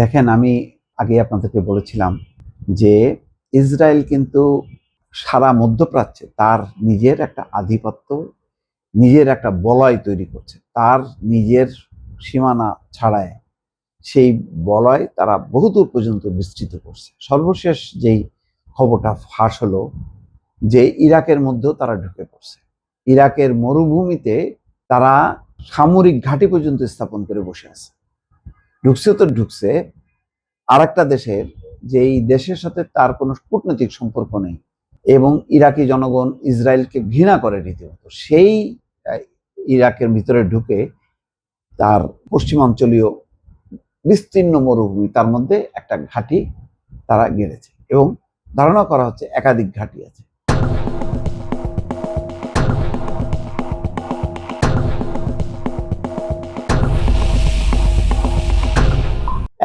দেখেন, আমি আগে আপনাদেরকে বলেছিলাম যে ইসরায়েল কিন্তু সারা মধ্যপ্রাচ্যে তার নিজের একটা আধিপত্য, নিজের একটা বলয় তৈরি করছে। তার নিজের সীমানা ছাড়ায় সেই বলয় তারা বহুদূর পর্যন্ত বিস্তৃত করছে। সর্বশেষ যেই খবরটা ফাঁস হলো যে ইরাকের মধ্যেও তারা ঢুকে পড়ছে। ইরাকের মরুভূমিতে তারা সামরিক ঘাঁটি পর্যন্ত স্থাপন করে বসে আছে। ঢুকছে আরেকটা দেশের, যেই দেশের সাথে তার কোনো কূটনৈতিক সম্পর্ক নেই এবং ইরাকি জনগণ ইসরায়েলকে ঘৃণা করে রীতিমতো, সেই ইরাকের ভিতরে ঢুকে তার পশ্চিমাঞ্চলীয় বিস্তীর্ণ মরুভূমি, তার মধ্যে একটা ঘাঁটি তারা গেড়েছে এবং ধারণা করা হচ্ছে একাধিক ঘাঁটি আছে।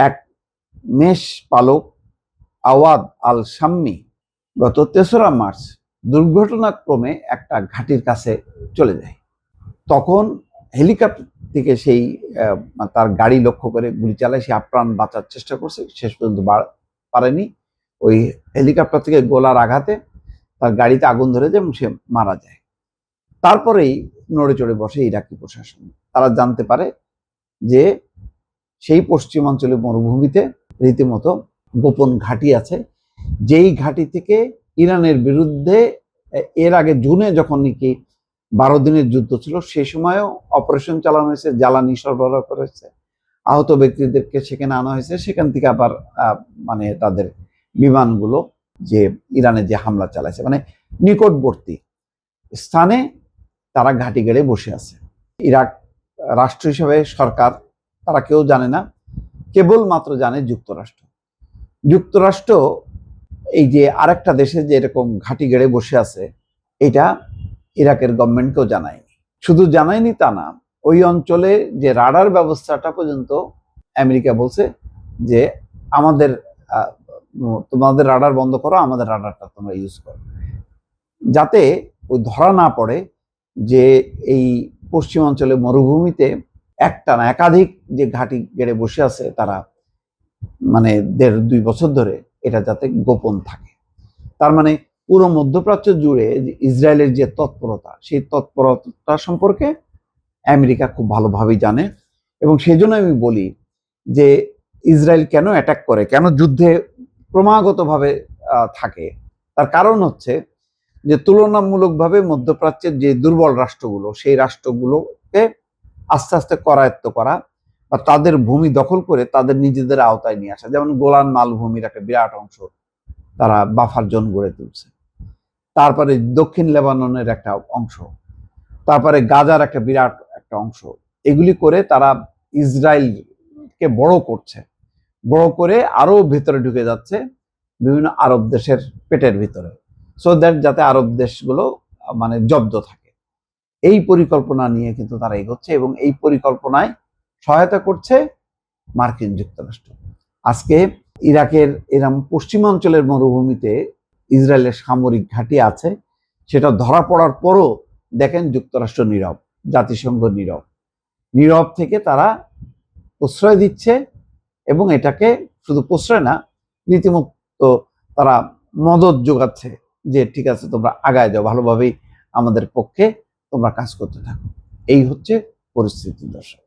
এক মেষ পালক আওয়াদ আল শাম্মি গত ৩রা মার্চ দুর্ঘটনাক্রমে একটা ঘাঁটির কাছে চলে যায়। তখন হেলিকপ্টার থেকে সেই তার গাড়ি লক্ষ্য করে গুলি চালায়। সে আপ্রাণ বাঁচার চেষ্টা করছে, শেষ পর্যন্ত পারেনি। ওই হেলিকপ্টার থেকে গোলার আঘাতে তার গাড়িতে আগুন ধরে যায় এবং সে মারা যায়। তারপরেই নড়ে চড়ে বসে ইরাকি প্রশাসন। তারা জানতে পারে যে সেই পশ্চিমাঞ্চলের মরুভূমিতে রীতিমতো গোপন ঘাঁটি আছে, যেই ঘাঁটি থেকে ইরানের বিরুদ্ধে এর আগে জুনে যখন নাকি 12 দিনের যুদ্ধ ছিল, সেই সময়ও অপারেশন চালানো হয়েছে, জ্বালানি সরবরাহ করা হয়েছে, আহত ব্যক্তিদেরকে সেখানে আনা হয়েছে। সেখান থেকে আবার মানে তাদের বিমানগুলো যে ইরানে যে হামলা চালাইছে, মানে নিকটবর্তী স্থানে তারা ঘাঁটি গেড়ে বসে আছে। ইরাক রাষ্ট্র হিসেবে সরকার তারা কেউ জানে না, কেবলমাত্র জানে যুক্তরাষ্ট্র। যুক্তরাষ্ট্র এই যে আরেকটা দেশে যে এরকম ঘাঁটি গেড়ে বসে আছে, এটা ইরাকের গভর্নমেন্টকেও জানায়নি। শুধু জানায়নি তা না, ওই অঞ্চলে যে রাডার ব্যবস্থাটা পর্যন্ত আমেরিকা বলছে যে আমাদের তোমাদের রাডার বন্ধ করো, আমাদের রাডারটা তোমরা ইউজ করো, যাতে ওই ধরা না পড়ে যে এই পশ্চিমাঞ্চলে মরুভূমিতে একটা না একাধিক যে ঘাঁটি গেড়ে বসে আছে তারা, মানে 1.5-2 বছর ধরে, এটা যাতে গোপন থাকে। তার মানে পুরো মধ্যপ্রাচ্য জুড়ে ইসরায়েলের যে তৎপরতা, সেই তৎপরতা সম্পর্কে আমেরিকা খুব ভালোভাবেই জানে। এবং সেই জন্য আমি বলি যে ইসরায়েল কেন অ্যাটাক করে, কেন যুদ্ধে ক্রমাগতভাবে থাকে, তার কারণ হচ্ছে যে তুলনামূলকভাবে মধ্যপ্রাচ্যের যে দুর্বল রাষ্ট্রগুলো, সেই রাষ্ট্রগুলোকে আস্তে আস্তে করায়ত্ত করা বা তাদের ভূমি দখল করে তাদের নিজেদের আওতায় নিয়ে আসা। যেমন গোলান মালভূমির একটা বিরাট অংশ তারা বাফার জোন গড়ে তুলছে, তারপরে দক্ষিণ লেবাননের একটা অংশ, তারপরে গাজার একটা বিরাট একটা অংশ। এগুলি করে তারা ইসরায়েলকে বড় করছে, বড় করে আরো ভেতরে ঢুকে যাচ্ছে বিভিন্ন আরব দেশের পেটের ভিতরে, সো দ্যাট যাতে আরব দেশগুলো মানে জব্দ থাকে। এই পরিকল্পনা নিয়ে কিন্তু তারা এগোচ্ছে এবং এই পরিকল্পনায় সহায়তা করছে মার্কিন যুক্তরাষ্ট্র। আজকে ইরাকের এরকম পশ্চিমাঞ্চলের মরুভূমিতে ইসরায়েলের সামরিক ঘাঁটি আছে, সেটা ধরা পড়ার পরও দেখেন যুক্তরাষ্ট্র নীরব, জাতিসংঘ নীরব। নীরব থেকে তারা প্রশ্রয় দিচ্ছে এবং এটাকে শুধু প্রশ্রয় না, রীতিমতো তারা মদত যোগাচ্ছে যে ঠিক আছে, তোমরা আগায় যাও, ভালোভাবেই আমাদের পক্ষে তোমরা কাজ করতে থাকো। এই হচ্ছে পরিস্থিতি, দর্শক।